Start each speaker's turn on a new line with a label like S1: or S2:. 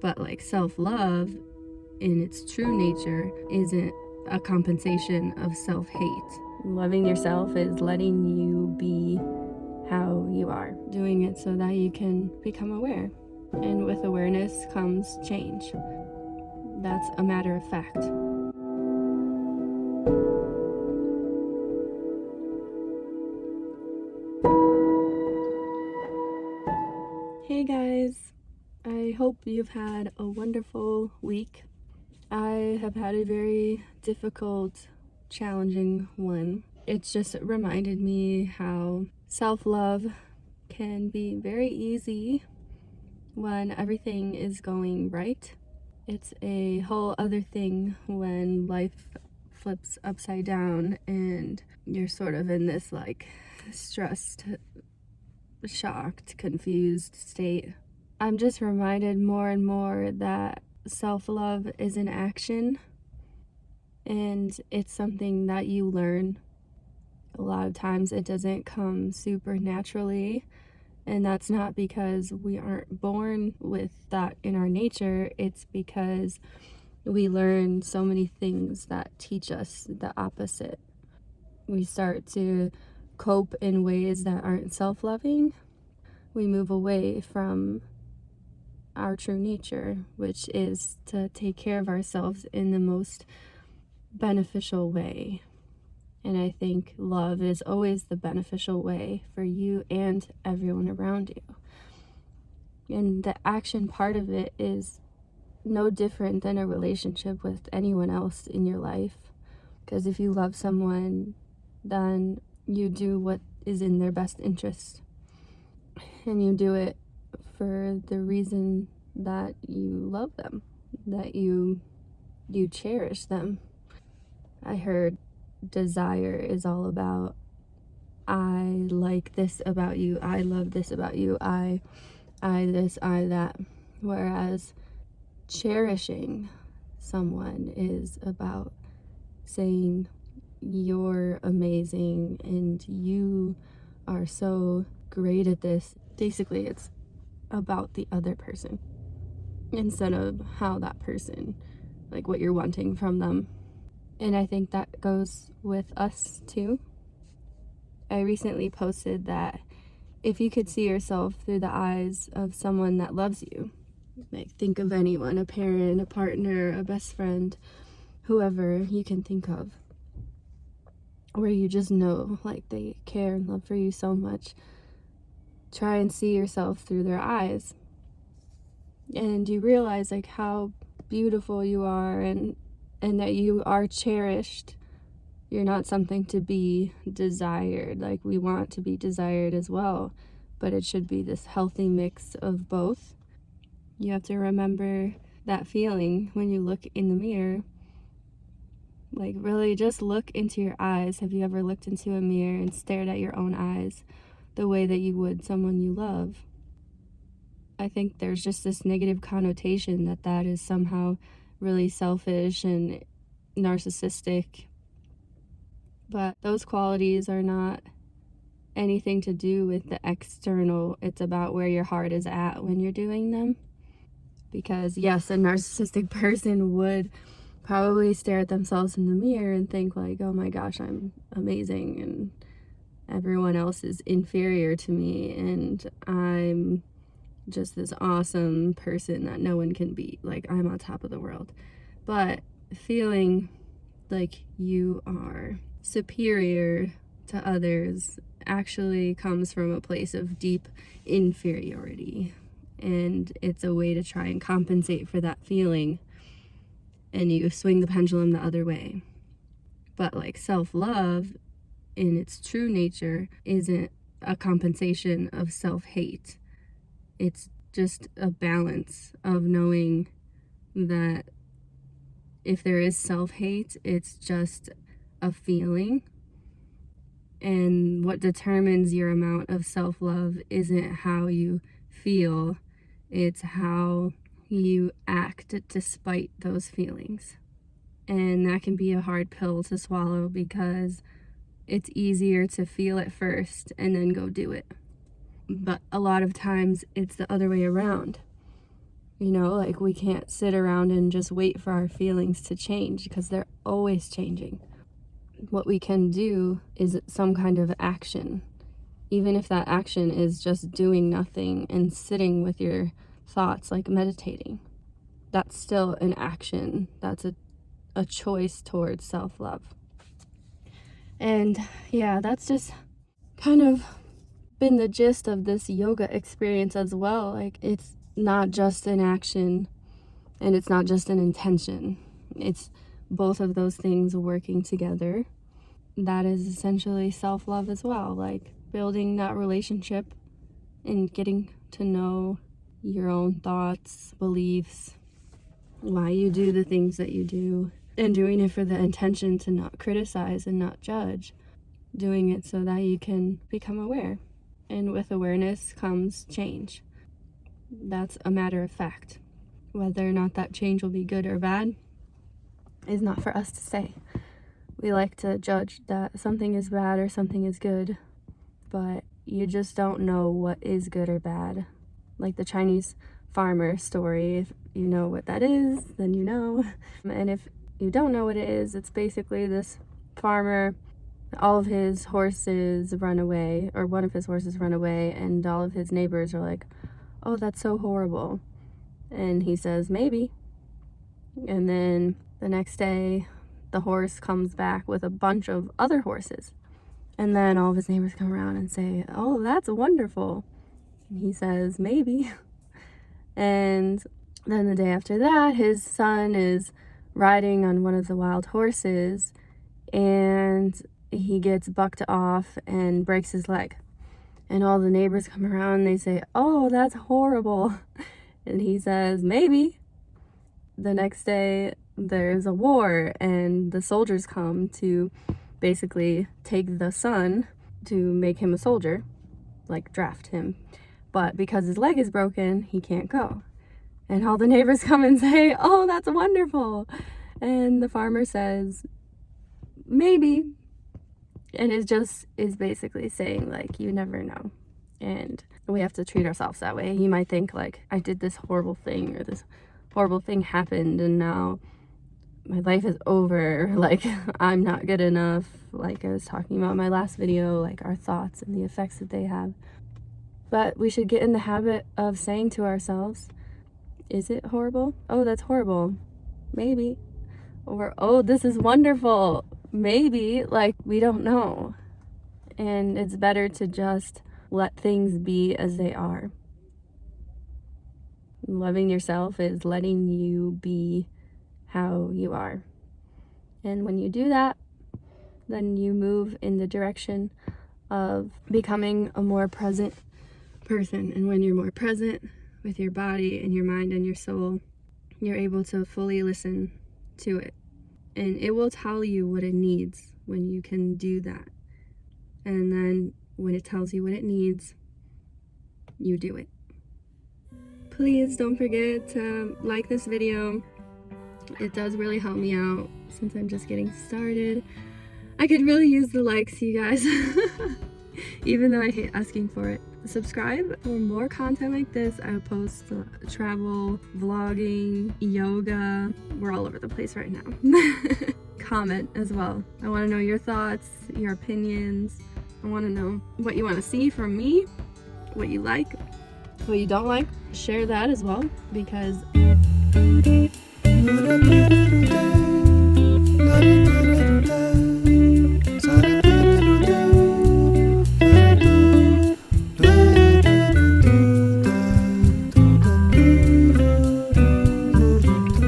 S1: But like self-love in its true nature isn't a compensation of self-hate. Loving yourself is letting you be how you are, doing it so that you can become aware. And with awareness comes change. That's a matter of fact. Hey guys, I hope you've had a wonderful week. I have had a very difficult, challenging one. It's just reminded me how self-love can be very easy when everything is going right. It's a whole other thing when life flips upside down and you're sort of in this like stressed, shocked, confused state. I'm just reminded more and more that self-love is an action and it's something that you learn. A lot of times it doesn't come super naturally, and that's not because we aren't born with that in our nature. It's because we learn so many things that teach us the opposite. We start to cope in ways that aren't self-loving. We move away from our true nature, which is to take care of ourselves in the most beneficial way. And I think love is always the beneficial way for you and everyone around you. And the action part of it is no different than a relationship with anyone else in your life. Because if you love someone, then you do what is in their best interest. And you do it for the reason that you love them, that you cherish them. I heard desire is all about, I like this about you, I love this about you, I this, I that. Whereas cherishing someone is about saying, you're amazing and you are so great at this. Basically, it's about the other person instead of how that person, like what you're wanting from them. And I think that goes with us too. I recently posted that if you could see yourself through the eyes of someone that loves you, like think of anyone, a parent, a partner, a best friend, whoever you can think of, where you just know like they care and love for you so much, try and see yourself through their eyes. And you realize like how beautiful you are and that you are cherished. You're not something to be desired. Like we want to be desired as well, but it should be this healthy mix of both. You have to remember that feeling when you look in the mirror. Like really just look into your eyes. Have you ever looked into a mirror and stared at your own eyes the way that you would someone you love? I think there's just this negative connotation that is somehow really selfish and narcissistic. But those qualities are not anything to do with the external. It's about where your heart is at when you're doing them. Because yes, a narcissistic person would probably stare at themselves in the mirror and think like, oh my gosh, I'm amazing and everyone else is inferior to me and I'm just this awesome person that no one can beat. Like I'm on top of the world. But feeling like you are superior to others actually comes from a place of deep inferiority, and it's a way to try and compensate for that feeling, and you swing the pendulum the other way. But like self-love in its true nature isn't a compensation of self-hate. It's just a balance of knowing that if there is self-hate, it's just a feeling. And what determines your amount of self-love isn't how you feel, it's how you act despite those feelings. And that can be a hard pill to swallow because it's easier to feel it first and then go do it. But a lot of times it's the other way around. You know, like we can't sit around and just wait for our feelings to change because they're always changing. What we can do is some kind of action, even if that action is just doing nothing and sitting with your thoughts, like meditating. That's still an action. That's a choice towards self-love. And yeah, that's just kind of been the gist of this yoga experience as well. Like, it's not just an action and it's not just an intention. It's both of those things working together. That is essentially self-love as well, like building that relationship and getting to know your own thoughts, beliefs, why you do the things that you do, and doing it for the intention to not criticize and not judge. Doing it so that you can become aware. And with awareness comes change. That's a matter of fact. Whether or not that change will be good or bad is not for us to say. We like to judge that something is bad or something is good, but you just don't know what is good or bad. Like the Chinese farmer story, if you know what that is, then you know. And if you don't know what it is, it's basically this farmer, all of his horses run away, or one of his horses run away, and all of his neighbors are like, oh, that's so horrible. And he says, maybe. And then the next day, the horse comes back with a bunch of other horses. And then all of his neighbors come around and say, oh, that's wonderful. And he says, maybe. And then the day after that, his son is riding on one of the wild horses, and he gets bucked off and breaks his leg. And all the neighbors come around and they say, oh, that's horrible. And he says, maybe. The next day, there's a war, and the soldiers come to basically take the son to make him a soldier, like draft him. But because his leg is broken, he can't go. And all the neighbors come and say, oh, that's wonderful. And the farmer says, maybe. And it just is basically saying, like, you never know. And we have to treat ourselves that way. You might think, like, I did this horrible thing, or this horrible thing happened, and now my life is over. Like, I'm not good enough. Like I was talking about in my last video, like our thoughts and the effects that they have. But we should get in the habit of saying to ourselves, is it horrible? Oh, that's horrible. Maybe. Or, oh, this is wonderful. Maybe. Like, we don't know. And it's better to just let things be as they are. Loving yourself is letting you be how you are. And when you do that, then you move in the direction of becoming a more present person. And when you're more present with your body and your mind and your soul, you're able to fully listen to it. And it will tell you what it needs when you can do that. And then when it tells you what it needs, you do it. Please don't forget to like this video. It does really help me out since I'm just getting started. I could really use the likes, you guys. Even though I hate asking for it. Subscribe for more content like this. I post travel, vlogging, yoga. We're all over the place right now. Comment as well. I want to know your thoughts, your opinions. I want to know what you want to see from me, what you like, what you don't like. Share that as well, because